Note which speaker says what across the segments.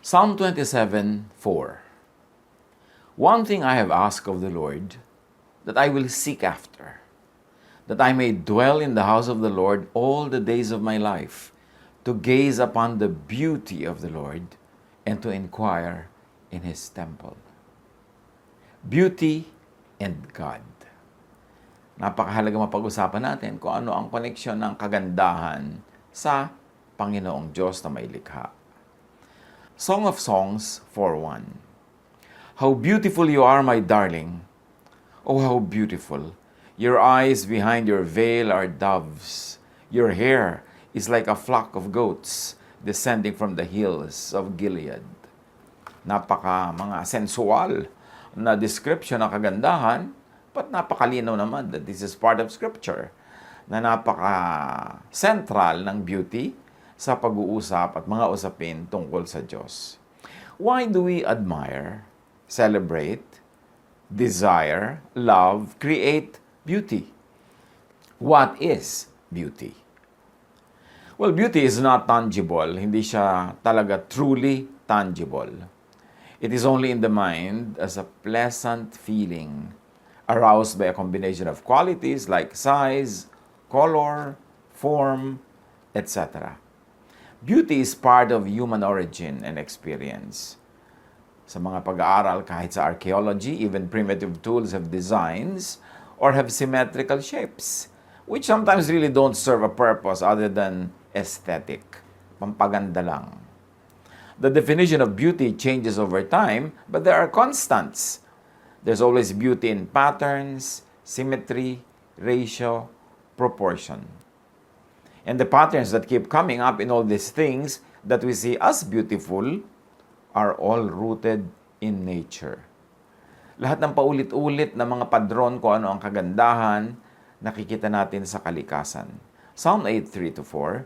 Speaker 1: Psalm 27:4. One thing I have asked of the Lord, that I will seek after, that I may dwell in the house of the Lord all the days of my life, to gaze upon the beauty of the Lord and to inquire in His temple. Beauty and God. Napakahalaga mapag-usapan natin kung ano ang koneksyon ng kagandahan sa Panginoong Diyos na may likha. Song of Songs 4:1. How beautiful you are, my darling. Oh, how beautiful. Your eyes behind your veil are doves. Your hair is like a flock of goats descending from the hills of Gilead. Mga sensual na description ng kagandahan, but napakalinaw naman that this is part of Scripture, na napaka-central ng beauty sa pag-uusap at mga usapin tungkol sa Diyos. Why do we admire, celebrate, desire, love, create beauty? What is beauty? Well, beauty is not tangible. Hindi siya talaga truly tangible. It is only in the mind as a pleasant feeling aroused by a combination of qualities like size, color, form, etc. Beauty is part of human origin and experience. Sa mga pag-aaral kahit sa archaeology, even primitive tools have designs or have symmetrical shapes, which sometimes really don't serve a purpose other than aesthetic. Pampaganda lang. The definition of beauty changes over time, but there are constants. There's always beauty in patterns, symmetry, ratio, proportion. And the patterns that keep coming up in all these things that we see as beautiful are all rooted in nature. Lahat ng paulit-ulit na mga padron kung ano ang kagandahan, nakikita natin sa kalikasan. Psalm 8:3-4.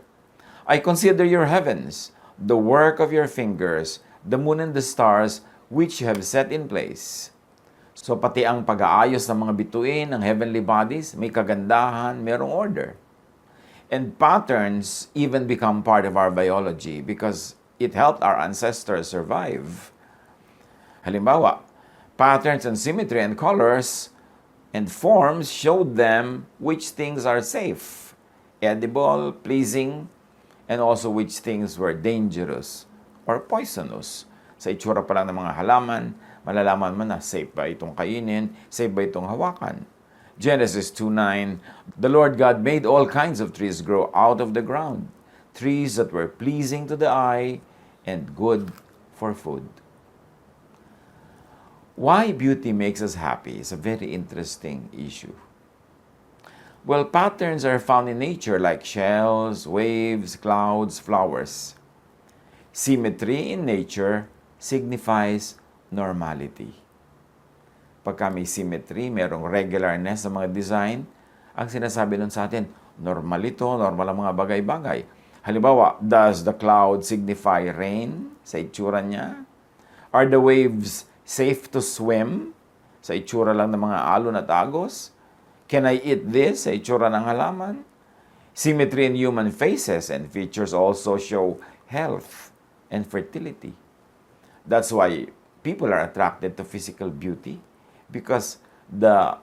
Speaker 1: I consider your heavens, the work of your fingers, the moon and the stars, which you have set in place. So pati ang pag-aayos ng mga bituin ng heavenly bodies, may kagandahan, merong order. And patterns even become part of our biology because it helped our ancestors survive. Halimbawa, patterns and symmetry and colors and forms showed them which things are safe, edible, pleasing, and also which things were dangerous or poisonous. Sa itsura pa lang ng mga halaman, malalaman mo na safe ba itong kainin, safe ba itong hawakan. Genesis 2:9, the Lord God made all kinds of trees grow out of the ground, trees that were pleasing to the eye and good for food. Why beauty makes us happy is a very interesting issue. Well, patterns are found in nature like shells, waves, clouds, flowers. Symmetry in nature signifies normality. Pagka may symmetry, merong regularness sa mga design, ang sinasabi nun sa atin, normal ito, normal ang mga bagay-bagay. Halimbawa, does the cloud signify rain sa itsura niya? Are the waves safe to swim sa itsura lang ng mga alon at agos? Can I eat this sa itsura ng halaman? Symmetry in human faces and features also show health and fertility. That's why people are attracted to physical beauty, because the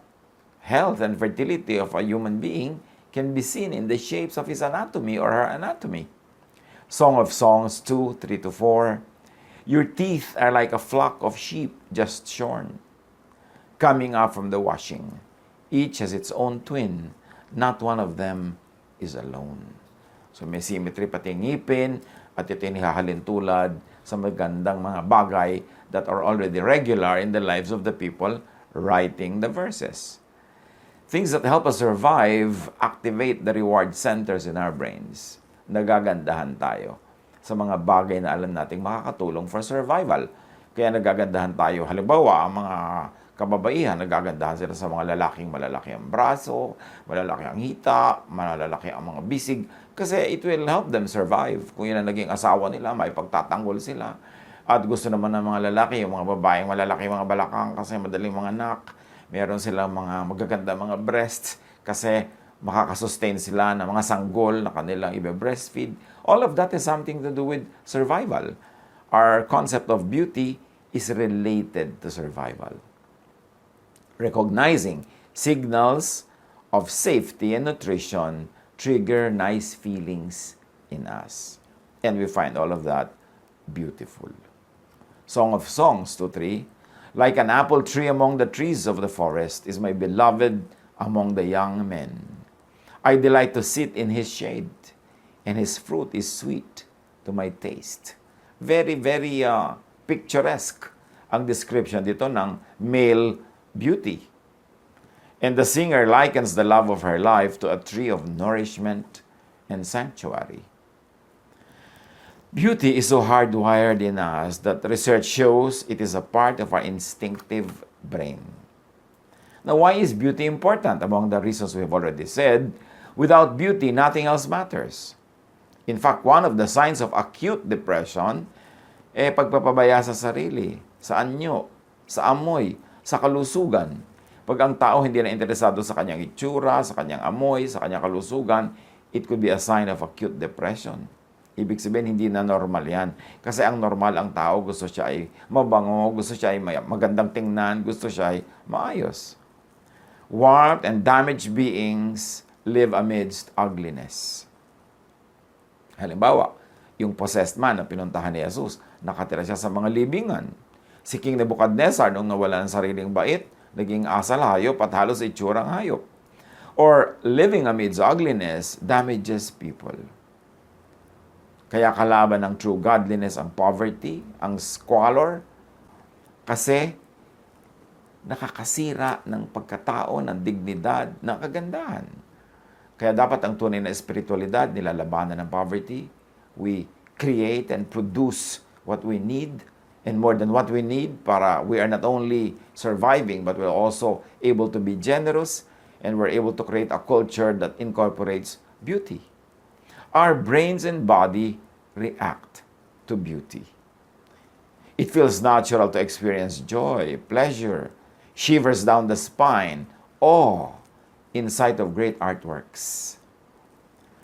Speaker 1: health and fertility of a human being can be seen in the shapes of his anatomy or her anatomy. Song of Songs 2:3-4. Your teeth are like a flock of sheep just shorn, coming up from the washing. Each has its own twin. Not one of them is alone. So may symmetry pati ngipin at ito yung hahalin tulad sa magandang mga bagay that are already regular in the lives of the people writing the verses. Things that help us survive activate the reward centers in our brains. Nagagandahan tayo sa mga bagay na alam nating makakatulong for survival. Kaya nagagandahan tayo. Halimbawa, ang mga kababaihan, nagagandahan sila sa mga lalaking malalaki ang braso, malalaki ang hita, malalaki ang mga bisig, kasi it will help them survive. Kung yun ang naging asawa nila, may pagtatanggol sila. At gusto naman ng mga lalaki, yung mga babaeng malalaki mga balakang kasi madaling mga anak. Meron silang mga magaganda mga breasts kasi makakasustain sila ng mga sanggol na kanilang ibe-breastfeed. All of that is something to do with survival. our concept of beauty is related to survival. Recognizing signals of safety and nutrition trigger nice feelings in us. And we find all of that beautiful. Song of Songs 2:3, like an apple tree among the trees of the forest is my beloved among the young men. I delight to sit in his shade, and his fruit is sweet to my taste. Very, very picturesque ang description dito ng male beauty. And the singer likens the love of her life to a tree of nourishment and sanctuary. Beauty is so hardwired in us that research shows it is a part of our instinctive brain. Now, why is beauty important? Among the reasons we've already said, without beauty, nothing else matters. In fact, one of the signs of acute depression, pagpapabaya sa sarili, sa anyo, sa amoy, sa kalusugan. Pag ang tao hindi na interesado sa kanyang itsura, sa kanyang amoy, sa kanyang kalusugan, it could be a sign of acute depression. Ibig sabihin, hindi na normal yan. Kasi ang normal ang tao, gusto siya ay mabango, gusto siya ay magandang tingnan, gusto siya ay maayos. Warped and damaged beings live amidst ugliness. Halimbawa, yung possessed man na pinuntahan ni Jesus, nakatira siya sa mga libingan. Si King Nebuchadnezzar, nung nawala ng sariling bait, naging asal hayop at halos itsurang hayop. Or living amidst ugliness damages people. Kaya kalaban ng true godliness ang poverty, ang squalor, kasi nakakasira ng pagkatao, ng dignidad, ng kagandahan. Kaya dapat ang tunay na espiritualidad, nilalabanan ng poverty. We create and produce what we need, and more than what we need, para we are not only surviving, but we're also able to be generous, and we're able to create a culture that incorporates beauty. Our brains and body react to beauty. It feels natural to experience joy, pleasure, shivers down the spine, awe in sight of great artworks,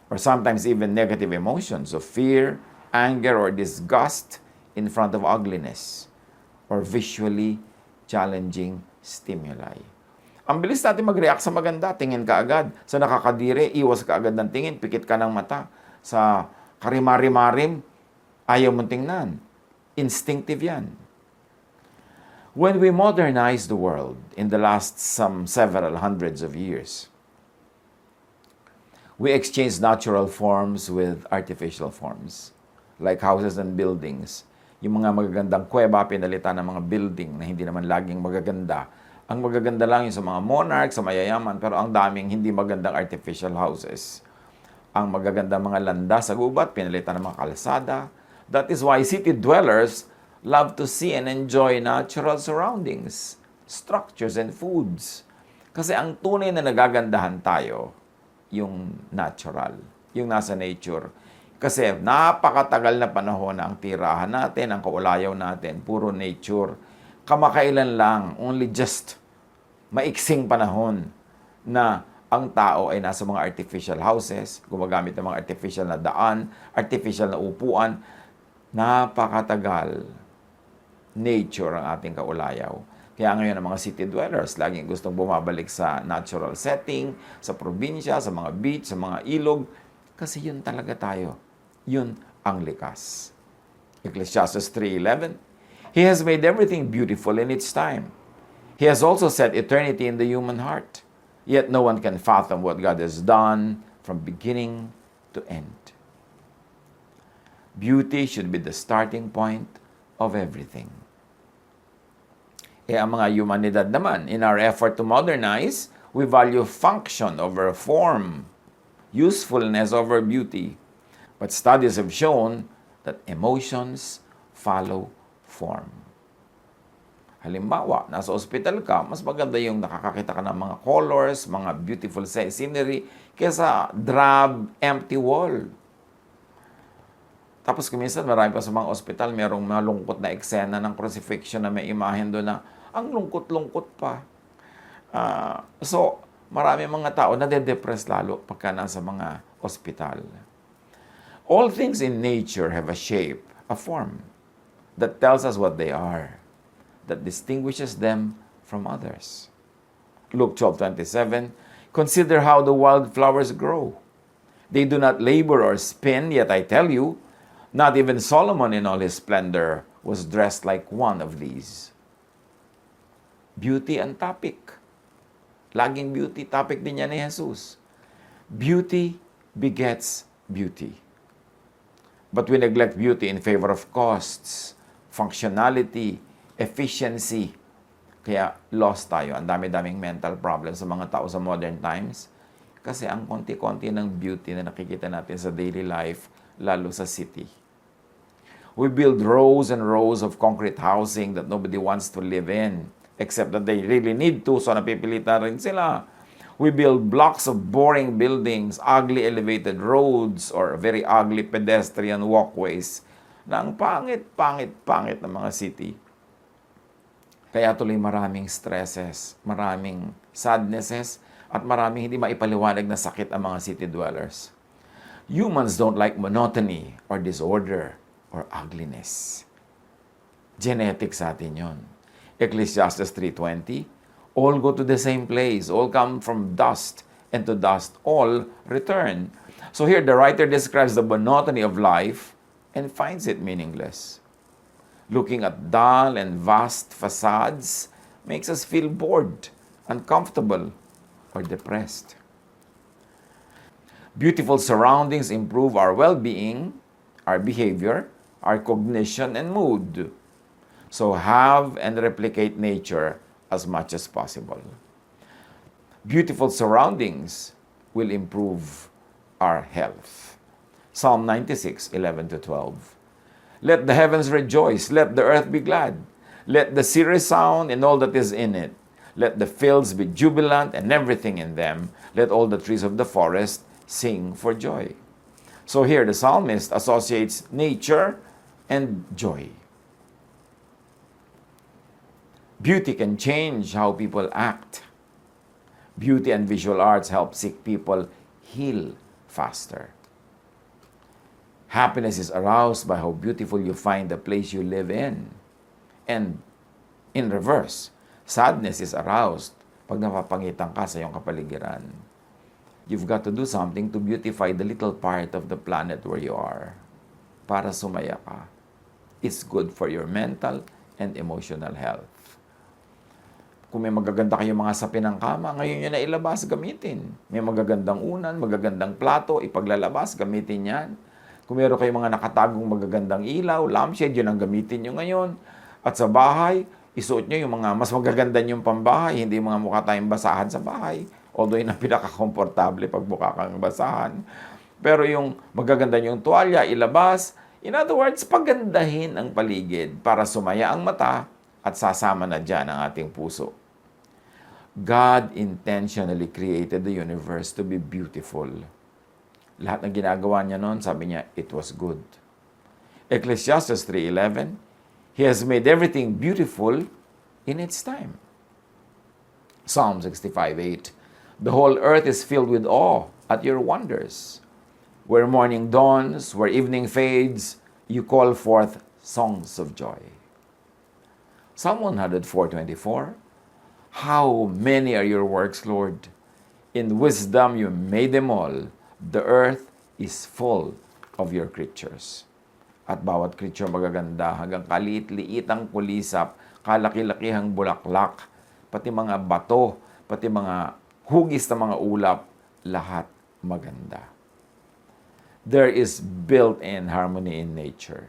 Speaker 1: or sometimes even negative emotions of fear, anger, or disgust in front of ugliness or visually challenging stimuli. Ang bilis natin mag-react sa maganda, tingin ka agad. Sa nakakadire, iwas ka agad ng tingin, pikit ka ng mata. Sa karimari-marim, ayaw mong tingnan. Instinctive yan. When we modernize the world in the last several hundreds of years, we exchange natural forms with artificial forms, like houses and buildings. Yung mga magagandang kuweba, pinalitan ng mga building na hindi naman laging magaganda. Ang magaganda lang yung sa mga monarchs, sa mayayaman, pero ang daming hindi magandang artificial houses. Ang magagandang mga landas sa gubat, pinalitan ng mga kalsada. That is why city dwellers love to see and enjoy natural surroundings, structures, and foods. Kasi ang tunay na nagagandahan tayo, yung natural, yung nasa nature. Kasi napakatagal na panahon na ang tirahan natin, ang kaulayaw natin, puro nature. Kamakailan lang, only just maiksing panahon na ang tao ay nasa mga artificial houses, gumagamit ng mga artificial na daan, artificial na upuan. Napakatagal nature ang ating kaulayaw. Kaya ngayon ang mga city dwellers laging gustong bumabalik sa natural setting, sa probinsya, sa mga beach, sa mga ilog. Kasi yun talaga tayo. Yun ang likas. Ecclesiastes 3:11, He has made everything beautiful in its time. He has also set eternity in the human heart. Yet no one can fathom what God has done from beginning to end. Beauty should be the starting point of everything. Ang mga humanidad naman, in our effort to modernize, we value function over form, usefulness over beauty. But studies have shown that emotions follow form. Halimbawa, nasa ospital ka, mas maganda yung nakakakita ka ng mga colors, mga beautiful scenery, kaysa drab, empty wall. Tapos kuminsan, marami pa sa mga ospital, merong malungkot na eksena ng crucifixion na may imahen doon na ang lungkot-lungkot pa. So, marami mga tao na de-depress lalo pagka nasa mga ospital. All things in nature have a shape, a form. that tells us what they are, that distinguishes them from others. Luke 12:27, consider how the wildflowers grow. They do not labor or spin, yet I tell you, not even Solomon in all his splendor was dressed like one of these. Beauty ang topic. Laging beauty, topic din yan ni Jesus. Beauty begets beauty. But we neglect beauty in favor of costs, functionality, efficiency. Kaya lost tayo. Ang dami-daming mental problems sa mga tao sa modern times. Kasi ang konti-konti ng beauty na nakikita natin sa daily life, lalo sa city. We build rows and rows of concrete housing that nobody wants to live in, except that they really need to, so napipilitan rin sila. We build blocks of boring buildings, ugly elevated roads, or very ugly pedestrian walkways na ang pangit ng mga city. Kaya tuloy maraming stresses, maraming sadnesses, at maraming hindi maipaliwanag na sakit ang mga city dwellers. Humans don't like monotony or disorder or ugliness. Genetic sa atin yun. Ecclesiastes 3:20, all go to the same place, all come from dust, and to dust all return. So here the writer describes the monotony of life and finds it meaningless. Looking at dull and vast facades makes us feel bored, uncomfortable, or depressed. Beautiful surroundings improve our well-being, our behavior, our cognition, and mood. So have and replicate nature as much as possible. Beautiful surroundings will improve our health. Psalm 96:11-12. Let the heavens rejoice, let the earth be glad. Let the sea resound and all that is in it. Let the fields be jubilant and everything in them. Let all the trees of the forest sing for joy. So here the psalmist associates nature and joy. Beauty can change how people act. Beauty and visual arts help sick people heal faster. Happiness is aroused by how beautiful you find the place you live in. And in reverse, sadness is aroused pag napapangitan ka sa iyong kapaligiran. You've got to do something to beautify the little part of the planet where you are para sumaya ka. It's good for your mental and emotional health. Kung may magaganda kayong mga sapin ng kama, ngayon yun na ilabas, gamitin. May magagandang unan, magagandang plato, ipaglalabas, gamitin yan. Kung meron kayong mga nakatagong magagandang ilaw, lampshade, yun ang gamitin nyo ngayon. At sa bahay, isuot nyo yung mga mas magaganda yung pambahay, hindi yung mga mukha tayong basahan sa bahay. Although yun ang pinaka-komportable pag mukha kang basahan. Pero yung magaganda yung tuwalya, ilabas. In other words, pagandahin ang paligid para sumaya ang mata at sasama na dyan ang ating puso. God intentionally created the universe to be beautiful. Lahat ng ginagawa niya noon, sabi niya, it was good. Ecclesiastes 3:11, He has made everything beautiful in its time. Psalm 65:8, the whole earth is filled with awe at your wonders. Where morning dawns, where evening fades, you call forth songs of joy. Psalm 104:24, how many are your works, Lord? In wisdom you made them all. The earth is full of your creatures. At bawat creature magaganda, hanggang kaliit-liitang kulisap, kalaki-lakihang bulaklak, pati mga bato, pati mga hugis na mga ulap, lahat maganda. There is built-in harmony in nature.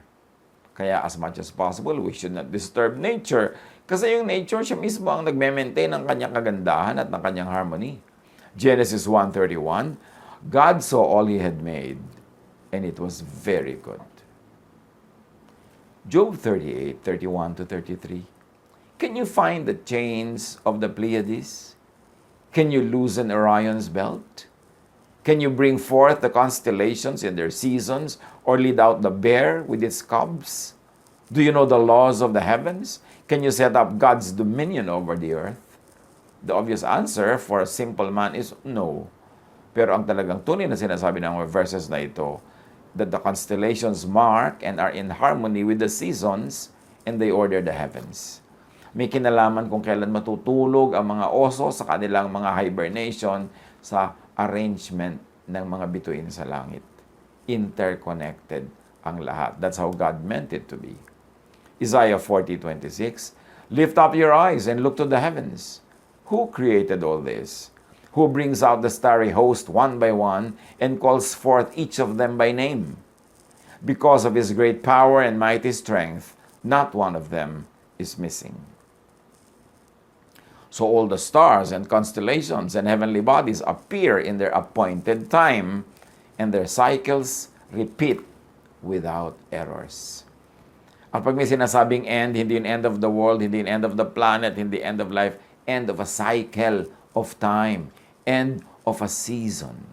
Speaker 1: Kaya as much as possible, we should not disturb nature. Kasi yung nature, siya mismo ang nagme-maintain ng kanyang kagandahan at ng kanyang harmony. Genesis 1:31, God saw all He had made, and it was very good. Job 38:31-33. Can you find the chains of the Pleiades? Can you loosen Orion's belt? Can you bring forth the constellations in their seasons, or lead out the bear with its cubs? Do you know the laws of the heavens? Can you set up God's dominion over the earth? The obvious answer for a simple man is no. Pero ang talagang tunay na sinasabi ng mga verses na ito, that the constellations mark and are in harmony with the seasons, and they order the heavens. May kinalaman kung kailan matutulog ang mga oso sa kanilang mga hibernation sa arrangement ng mga bituin sa langit. Interconnected ang lahat. That's how God meant it to be. Isaiah 40:26, lift up your eyes and look to the heavens. Who created all this? Who brings out the starry host one by one and calls forth each of them by name? Because of his great power and mighty strength, not one of them is missing. So all the stars and constellations and heavenly bodies appear in their appointed time, and their cycles repeat without errors. At pag may sinasabing end, hindi yung end of the world, hindi yung end of the planet, hindi end of life, end of a cycle of time, end of a season.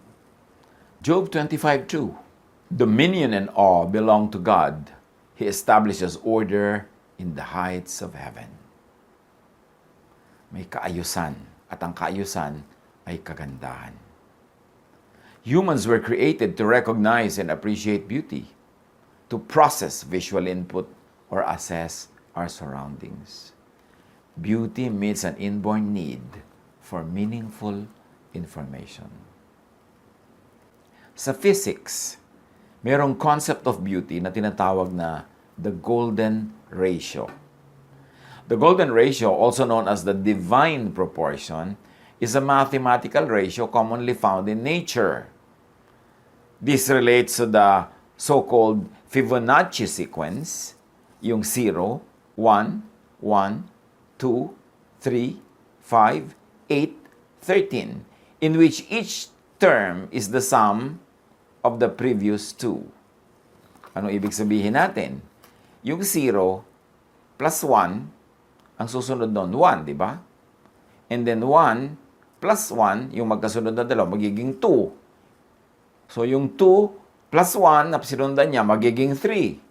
Speaker 1: Job 25:2, dominion and awe belong to God. He establishes order in the heights of heaven. May kaayusan, at ang kaayusan ay kagandahan. Humans were created to recognize and appreciate beauty, to process visual input or assess our surroundings. Beauty meets an inborn need for meaningful information. Sa physics, mayroong concept of beauty na tinatawag na the golden ratio. The golden ratio, also known as the divine proportion, is a mathematical ratio commonly found in nature. This relates to the so-called Fibonacci sequence, yung 0, 1, 1, 2, 3, 5, 8, 13, in which each term is the sum of the previous two. Ano ibig sabihin natin? Yung 0 plus 1, ang susunod doon, 1, di ba? And then 1 plus 1, yung magkasunod na dalawa, magiging 2. So yung 2 plus 1 na sinundan niya, magiging 3.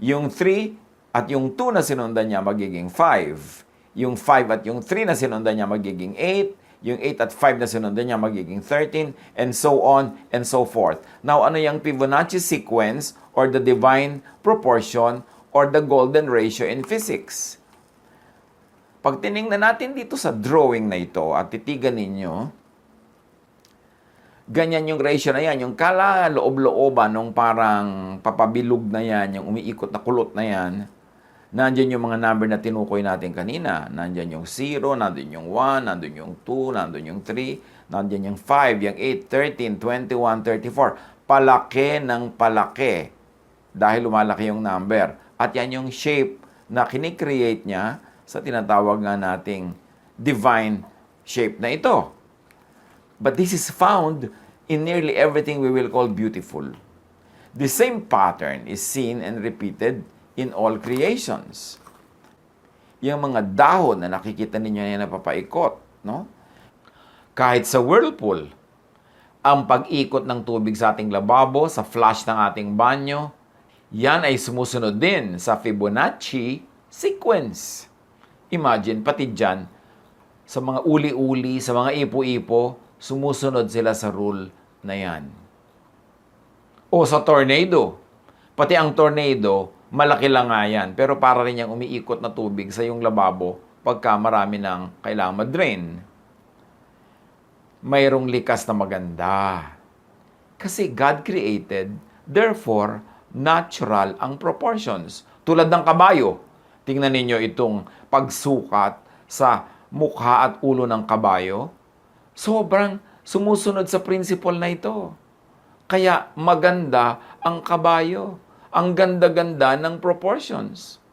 Speaker 1: Yung 3 at yung 2 na sinundan niya, magiging 5. Yung 5 at yung 3 na sinundan niya, magiging 8. Yung 8 at 5 na sinundan niya, magiging 13, and so on and so forth. Now, ano yung Fibonacci sequence or the divine proportion or the golden ratio in physics? Pag tinignan natin dito sa drawing na ito at titigan ninyo, ganyan yung ratio na yan, yung kala-loob-looban nung parang papabilog na yan, yung umiikot na kulot na yan, nandiyan yung mga number na tinukoy natin kanina. Nandiyan yung 0, nandiyan yung 1, nandiyan yung 2, nandiyan yung 3, nandiyan yung 5, yung 8, 13, 21, 34. Palaki ng palaki dahil lumalaki yung number. At yan yung shape na kinikreate niya sa tinatawag nga nating divine shape na ito. But this is found in nearly everything we will call beautiful. The same pattern is seen and repeated in all creations. Yung mga dahon na nakikita ninyo na napapaikot, no? Kahit sa whirlpool, ang pag-ikot ng tubig sa ating lababo, sa flush ng ating banyo, yan ay sumusunod din sa Fibonacci sequence. Imagine, pati dyan, sa mga uli-uli, sa mga ipo-ipo, sumusunod sila sa rule na yan. O sa tornado, pati ang tornado, malaki lang nga yan, pero para rin yung umiikot na tubig sa yung lababo pagka marami ng kailangang ma-drain. Mayroong likas na maganda. Kasi God created, therefore, natural ang proportions. Tulad ng kabayo. Tingnan ninyo itong pagsukat sa mukha at ulo ng kabayo. Sobrang sumusunod sa principle na ito. Kaya maganda ang kabayo. Ang ganda-ganda ng proportions.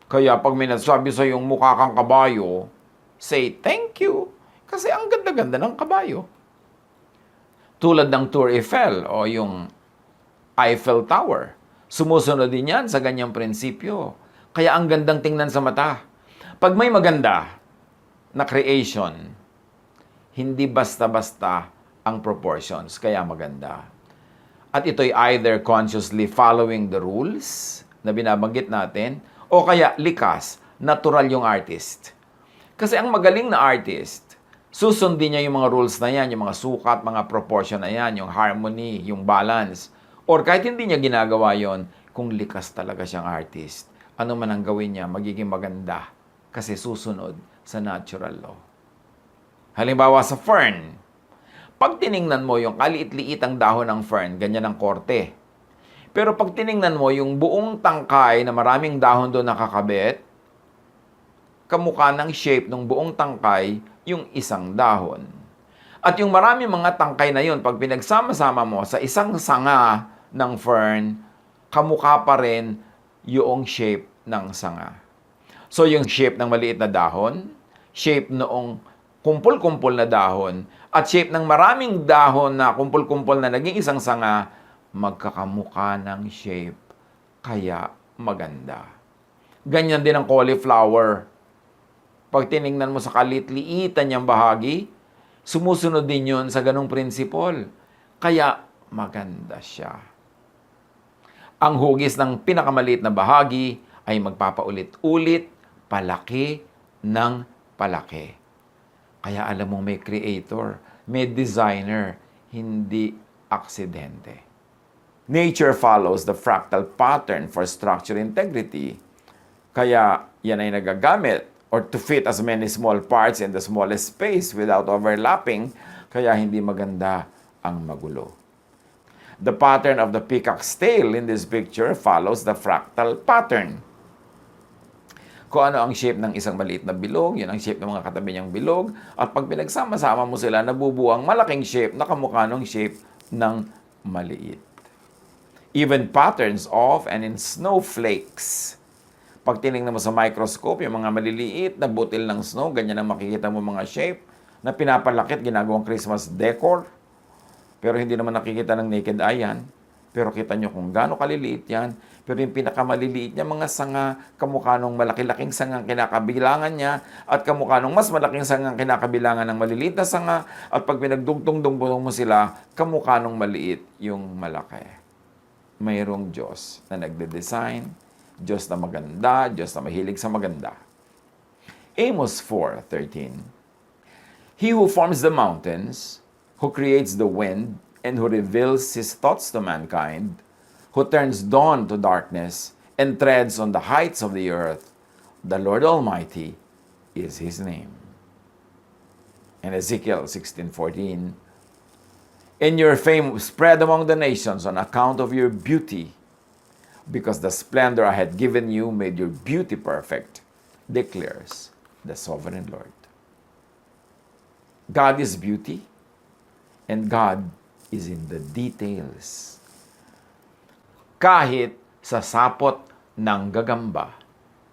Speaker 1: Kaya pag may nasabi sa yung mukha kang kabayo, say thank you. Kasi ang ganda-ganda ng kabayo. Tulad ng Tour Eiffel o yung Eiffel Tower. Sumusunod din yan sa ganyang prinsipyo. Kaya ang gandang tingnan sa mata. Pag may maganda na creation, hindi basta-basta ang proportions. Kaya maganda. At ito'y either consciously following the rules na binabanggit natin, o kaya likas, natural yung artist. Kasi ang magaling na artist, susundin niya yung mga rules na yan, yung mga sukat, mga proportion na yan, yung harmony, yung balance. Or kahit hindi niya ginagawa yon, kung likas talaga siyang artist. ano man ang gawin niya, magiging maganda kasi susunod sa natural law. Halimbawa sa fern, pag tiningnan mo yung kaliit-liit ang dahon ng fern, ganyan ang korte. Pero pag tiningnan mo yung buong tangkay na maraming dahon doon nakakabit, kamukha ng shape ng buong tangkay yung isang dahon. At yung maraming mga tangkay na yun, pag pinagsama-sama mo sa isang sanga ng fern, kamukha pa rin yung shape ng sanga. So yung shape ng maliit na dahon, shape noong kumpul-kumpul na dahon, at shape ng maraming dahon na kumpul-kumpul na naging isang sanga, magkakamukha ng shape, kaya maganda. Ganyan din ang cauliflower. Pag tiningnan mo sa kalit-liitan niyang bahagi, sumusunod din yun sa ganong prinsipol. Kaya maganda siya. Ang hugis ng pinakamaliit na bahagi ay magpapaulit-ulit, palaki ng palaki. Kaya alam mo may creator, may designer, hindi aksidente. Nature follows the fractal pattern for structure integrity. Kaya yan ay nagagamit or to fit as many small parts in the smallest space without overlapping, kaya hindi maganda ang magulo. The pattern of the peacock's tail in this picture follows the fractal pattern. Kung ano ang shape ng isang maliit na bilog, yun ang shape ng mga katabi niyang bilog, at pag pinagsama-sama mo sila, nabubuo ang malaking shape na kamukha ng shape ng maliit. Even patterns of and in snowflakes. Pag tinignan mo sa microscope, yung mga maliliit na butil ng snow, ganyan ang makikita mo mga shape na pinapalakit, ginagawang Christmas decor. Pero hindi naman nakikita ng naked eye yan. Pero kita nyo kung gaano kaliliit yan. Pero yung pinakamaliliit niya, mga sanga, kamukha nung malaki-laking sangang kinakabilangan niya, at kamukha nung mas malaking sangang kinakabilangan ng maliliit na sanga, at pag pinagdugtong-dugtong mo sila, kamukha nung maliit yung malaki. Mayroong Diyos na nagde-design, Diyos na maganda, Diyos na mahilig sa maganda. Amos 4:13. He who forms the mountains, who creates the wind, and who reveals his thoughts to mankind, who turns dawn to darkness, and treads on the heights of the earth, the Lord Almighty is his name. And Ezekiel 16:14. In your fame spread among the nations on account of your beauty, because the splendor I had given you made your beauty perfect, declares the sovereign Lord. God is beauty, and God is in the details. Kahit sa sapot ng gagamba.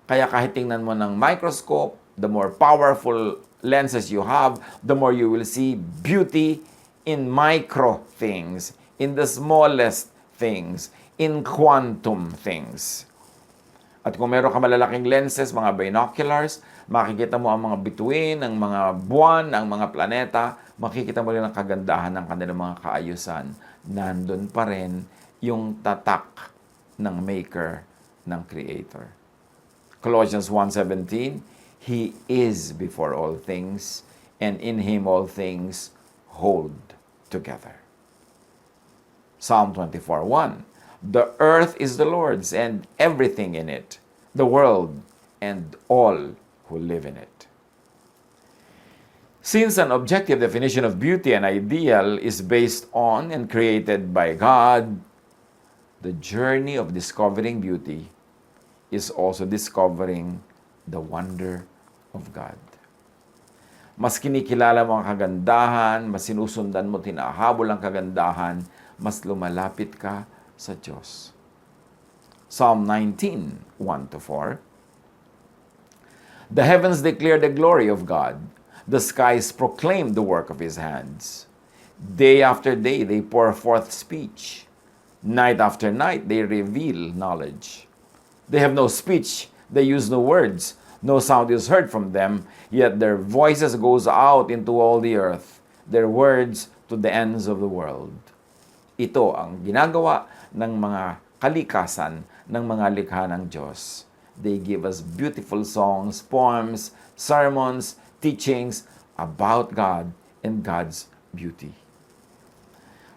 Speaker 1: Kaya kahit tingnan mo ng microscope, the more powerful lenses you have, the more you will see beauty in micro things, in the smallest things, in quantum things. At kung meron ka malalaking lenses, mga binoculars, makikita mo ang mga bituin, ang mga buwan, ang mga planeta, makikita mo rin ang kagandahan ng kanilang mga kaayusan. Nandun pa rin yung tatak ng maker, ng creator. Colossians 1:17, He is before all things, and in Him all things hold together. Psalm 24:1, the earth is the Lord's and everything in it, the world and all who live in it. Since an objective definition of beauty and ideal is based on and created by God, the journey of discovering beauty is also discovering the wonder of God. Mas kinikilala mo ang kagandahan, mas sinusundan mo, tinahabol ang kagandahan, mas lumalapit ka sa Diyos. Psalm 19:1-4. The heavens declare the glory of God. The skies proclaim the work of His hands. Day after day they pour forth speech. Night after night they reveal knowledge. They have no speech, they use no words. No sound is heard from them, yet their voices goes out into all the earth, their words to the ends of the world. Ito ang ginagawa ng mga kalikasan, ng mga likha ng Diyos. They give us beautiful songs, poems, sermons, teachings about God and God's beauty.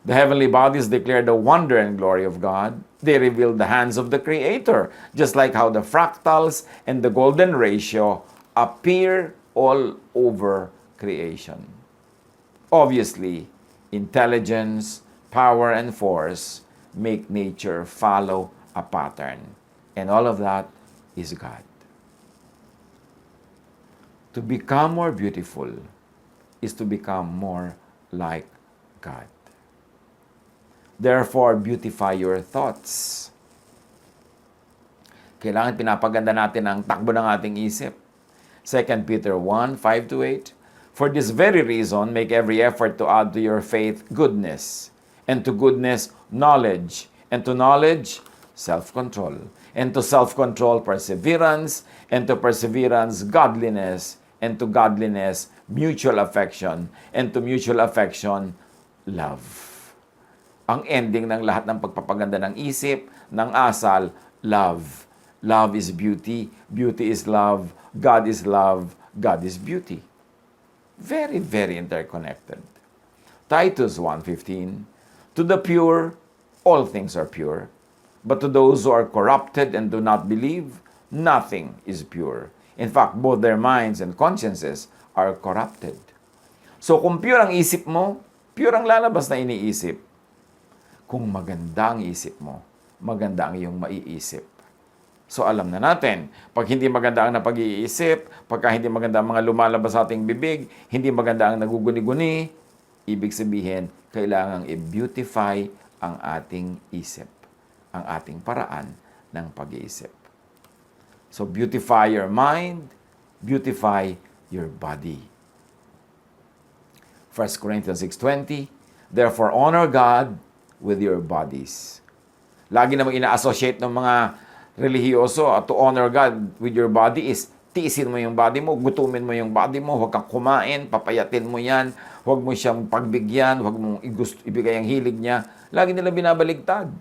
Speaker 1: The heavenly bodies declare the wonder and glory of God. They reveal the hands of the Creator, just like how the fractals and the golden ratio appear all over creation. Obviously, intelligence, power, and force make nature follow a pattern. And all of that is God. To become more beautiful is to become more like God. Therefore, beautify your thoughts. Kailangan pinapaganda natin ang takbo ng ating isip. 2 Peter 1:5-8. For this very reason, make every effort to add to your faith goodness, and to goodness, knowledge, and to knowledge, self-control, and to self-control, perseverance, and to perseverance, godliness, and to godliness, mutual affection, and to mutual affection, love. Ang ending ng lahat ng pagpapaganda ng isip, ng asal, love. Love is beauty, beauty is love, God is love, God is beauty. Very, very interconnected. Titus 1:15, to the pure, all things are pure, but to those who are corrupted and do not believe, nothing is pure. In fact, both their minds and consciences are corrupted. So kung pure ang isip mo, pure ang lalabas na iniisip. Kung maganda ang isip mo, maganda ang iyong maiisip. So alam na natin, pag hindi maganda ang napag-iisip, pagka hindi maganda ang mga lumalabas sa ating bibig, hindi maganda ang naguguni-guni, ibig sabihin, kailangang i-beautify ang ating isip, ang ating paraan ng pag-iisip. So beautify your mind, beautify your body. 1 Corinthians 6:20, therefore honor God with your bodies. Lagi namang ina-associate ng mga relihiyoso to honor God with your body is tiisin mo yung body mo, gutumin mo yung body mo, huwag kang kumain, papayatin mo yan, huwag mo siyang pagbigyan, huwag mong ibigay ang hilig niya. Lagi nila binabaligtad.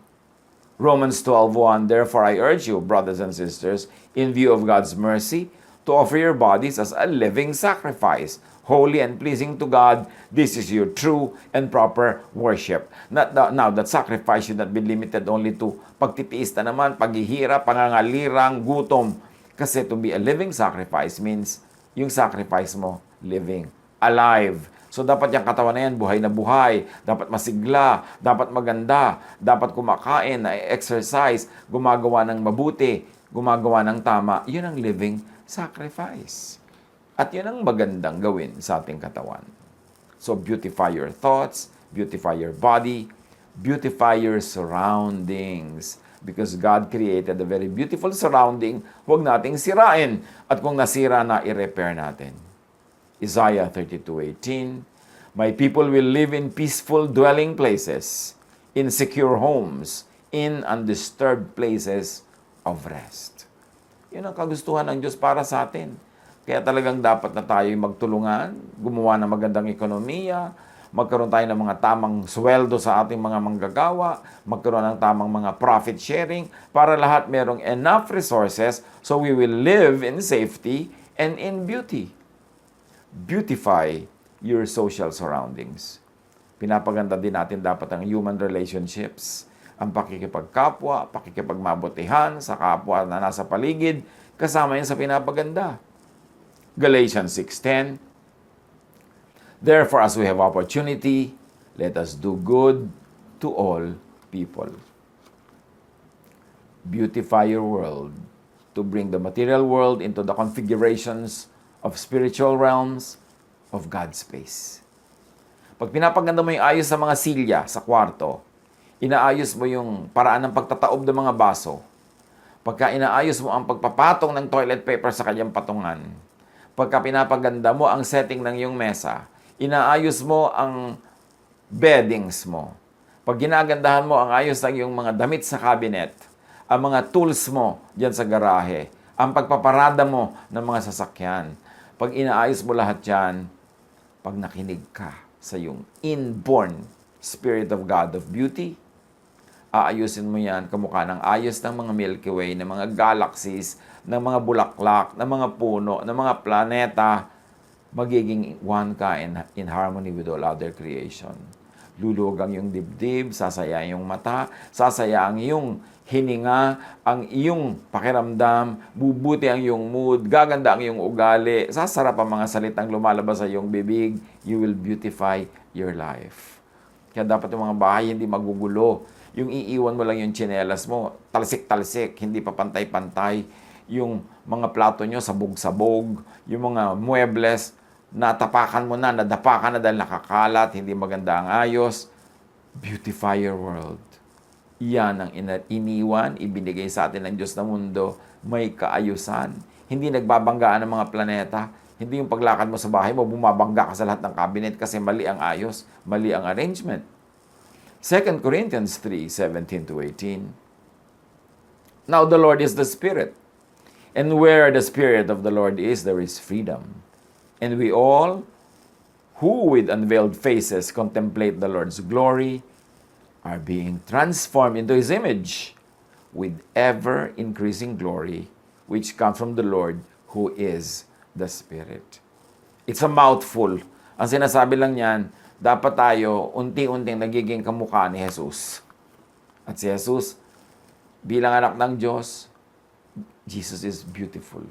Speaker 1: Romans 12:1, therefore I urge you, brothers and sisters, in view of God's mercy, to offer your bodies as a living sacrifice, holy and pleasing to God. This is your true and proper worship. Now, that sacrifice should not be limited only to pagtitiis na naman, paghihirap, pangangalirang, gutom. Kasi to be a living sacrifice means yung sacrifice mo, living, alive. So dapat yung katawan na yan, buhay na buhay, dapat masigla, dapat maganda, dapat kumakain, exercise, gumagawa ng mabuti, gumagawa ng tama. Yun ang living sacrifice. At yun ang magandang gawin sa ating katawan. So beautify your thoughts, beautify your body, beautify your surroundings. Because God created a very beautiful surrounding, huwag nating sirain. At kung nasira na, i-repair natin. Isaiah 32:18, my people will live in peaceful dwelling places, in secure homes, in undisturbed places of rest. Yun ang kagustuhan ng Diyos para sa atin. Kaya talagang dapat na tayo magtulungan, gumawa ng magandang ekonomiya, magkaroon tayo ng mga tamang sweldo sa ating mga manggagawa, magkaroon ng tamang mga profit sharing, para lahat merong enough resources so we will live in safety and in beauty. Beautify your social surroundings. Pinapaganda din natin dapat ang human relationships, ang pakikipagkapwa, pakikipagmabutihan sa kapwa na nasa paligid, kasama yan sa pinapaganda. Galatians 6:10, therefore, as we have opportunity, let us do good to all people. Beautify your world to bring the material world into the configurations of spiritual realms of God's space. Pag pinapaganda mo yung ayos sa mga silya sa kwarto, inaayos mo yung paraan ng pagtataob ng mga baso. Pagka inaayos mo ang pagpapatong ng toilet paper sa kanyang patungan, pagka pinapaganda mo ang setting ng iyong mesa, inaayos mo ang beddings mo. Pag ginagandahan mo ang ayos ng iyong mga damit sa cabinet, ang mga tools mo dyan sa garahe, ang pagpaparada mo ng mga sasakyan, pag inaayos mo lahat yan, pag nakinig ka sa iyong inborn Spirit of God of beauty, aayusin mo yan kamukha ng ayos ng mga Milky Way, ng mga galaxies, ng mga bulaklak, ng mga puno, ng mga planeta, magiging one ka in harmony with all other creation. luluwag ang iyong dibdib, sasaya ang iyong mata, sasaya ang iyong hininga, ang iyong pakiramdam, bubuti ang iyong mood, gaganda ang iyong ugali, sasarap ang mga salitang lumalabas sa iyong bibig, you will beautify your life. Kaya dapat yung mga bahay hindi magugulo. Yung iiwan mo lang yung tsinelas mo, talsik-talsik, hindi pa pantay-pantay. Yung mga plato nyo, sabog-sabog. Yung mga muebles, natapakan mo na, nadapa ka na dahil nakakalat, hindi maganda ang ayos. Beautify your world. Yan ang iniwan, ibinigay sa atin ng Diyos na mundo, may kaayusan. Hindi nagbabanggaan ng mga planeta. Hindi yung paglakad mo sa bahay mo, bumabangga ka sa lahat ng cabinet kasi mali ang ayos, mali ang arrangement. 2 Corinthians 3:17-18. Now the Lord is the Spirit, and where the Spirit of the Lord is, there is freedom. And we all, who with unveiled faces contemplate the Lord's glory, are being transformed into His image with ever-increasing glory, which comes from the Lord, who is the Spirit. It's a mouthful. Ang sinasabi lang niyan, dapat tayo unti-unting nagiging kamukha ni Jesus. At si Jesus, bilang anak ng Diyos, Jesus is beautiful.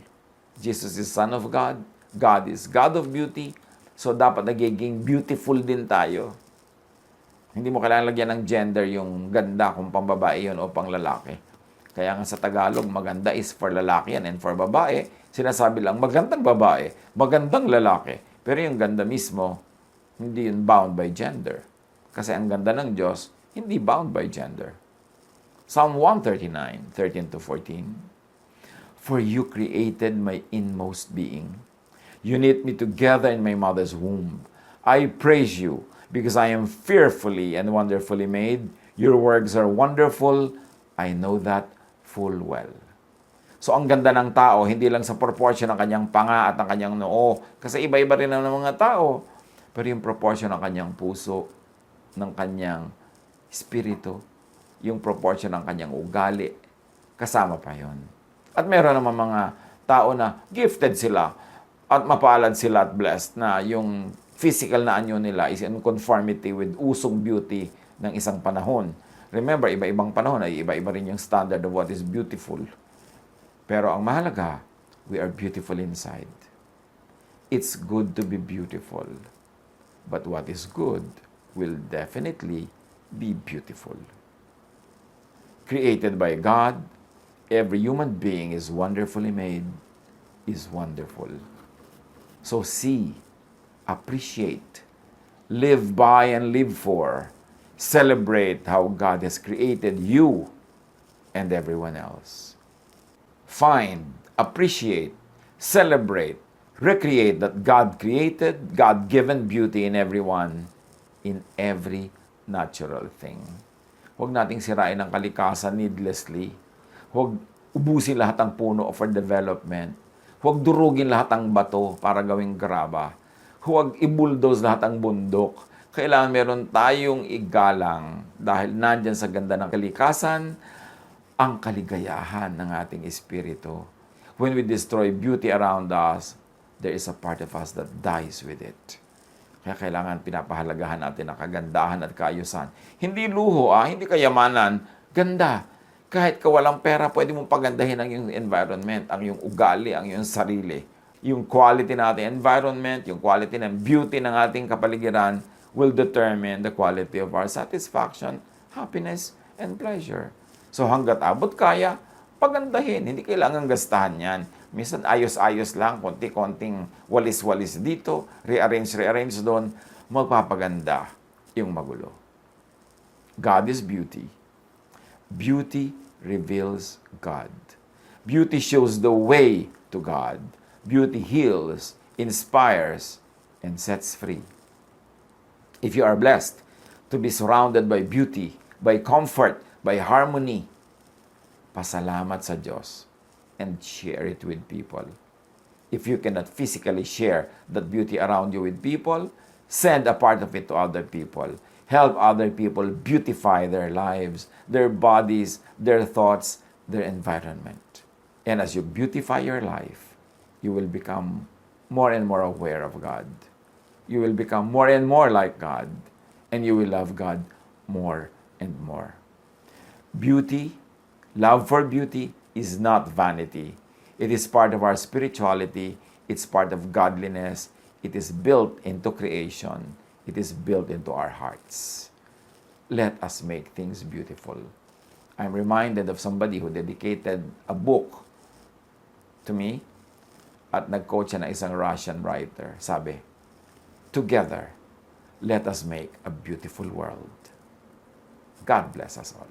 Speaker 1: Jesus is Son of God. God is God of beauty. So dapat nagiging beautiful din tayo. Hindi mo kailangan lagyan ng gender yung ganda kung pambabae yun o pang lalaki. Kaya nga sa Tagalog, maganda is for lalaki yan and for babae, sinasabi lang magandang babae, magandang lalaki. Pero yung ganda mismo, hindi yun bound by gender. Kasi ang ganda ng Diyos, hindi bound by gender. Psalm 139, 13-14. For you created my inmost being. You knit me together in my mother's womb. I praise you because I am fearfully and wonderfully made. Your works are wonderful. I know that full well. So ang ganda ng tao, hindi lang sa proportion ng kanyang panga at ng kanyang noo. Kasi iba-iba rin ang mga tao. Pero yung proportion ng kanyang puso, ng kanyang espiritu, yung proportion ng kanyang ugali, kasama pa yon. At meron naman mga tao na gifted sila at mapalad sila at blessed na yung physical na anyo nila is in conformity with usong beauty ng isang panahon. Remember, iba-ibang panahon ay iba-iba rin yung standard of what is beautiful. Pero ang mahalaga, we are beautiful inside. It's good to be beautiful. But what is good will definitely be beautiful. Created by God, every human being is wonderfully made, is wonderful. So see, appreciate, live by and live for, celebrate how God has created you and everyone else. Find, appreciate, celebrate, recreate that God created, God-given beauty in everyone, in every natural thing. Huwag nating sirain ang kalikasan needlessly. Huwag ubusin lahat ng puno for development. Huwag durugin lahat ng bato para gawing graba. Huwag i-bulldoze lahat ng bundok. Kailangan meron tayong igalang dahil nandyan sa ganda ng kalikasan ang kaligayahan ng ating espiritu. When we destroy beauty around us, there is a part of us that dies with it. Kaya kailangan pinapahalagahan natin ang kagandahan at kaayusan. Hindi luho, hindi kayamanan, ganda. Kahit ka walang pera, pwede mong pagandahin ang iyong environment, ang iyong ugali, ang iyong sarili. Yung quality ng ating environment, yung quality ng beauty ng ating kapaligiran will determine the quality of our satisfaction, happiness, and pleasure. So hanggat abot kaya, pagandahin. Hindi kailangan gastahan yan. Minsan ayos-ayos lang, konti-konting walis-walis dito, rearrange doon, magpapaganda yung magulo. God is beauty. Beauty reveals God. Beauty shows the way to God. Beauty heals, inspires, and sets free. If you are blessed to be surrounded by beauty, by comfort, by harmony, pasalamat sa Diyos and share it with people. If you cannot physically share that beauty around you with people, send a part of it to other people. Help other people beautify their lives, their bodies, their thoughts, their environment. And as you beautify your life, you will become more and more aware of God. You will become more and more like God. and you will love God more and more. Beauty, love for beauty is not vanity. It is part of our spirituality. It's part of godliness. It is built into creation. It is built into our hearts. Let us make things beautiful. I'm reminded of somebody who dedicated a book to me at nag-quote siya na isang Russian writer. Sabi, "Together, let us make a beautiful world." God bless us all.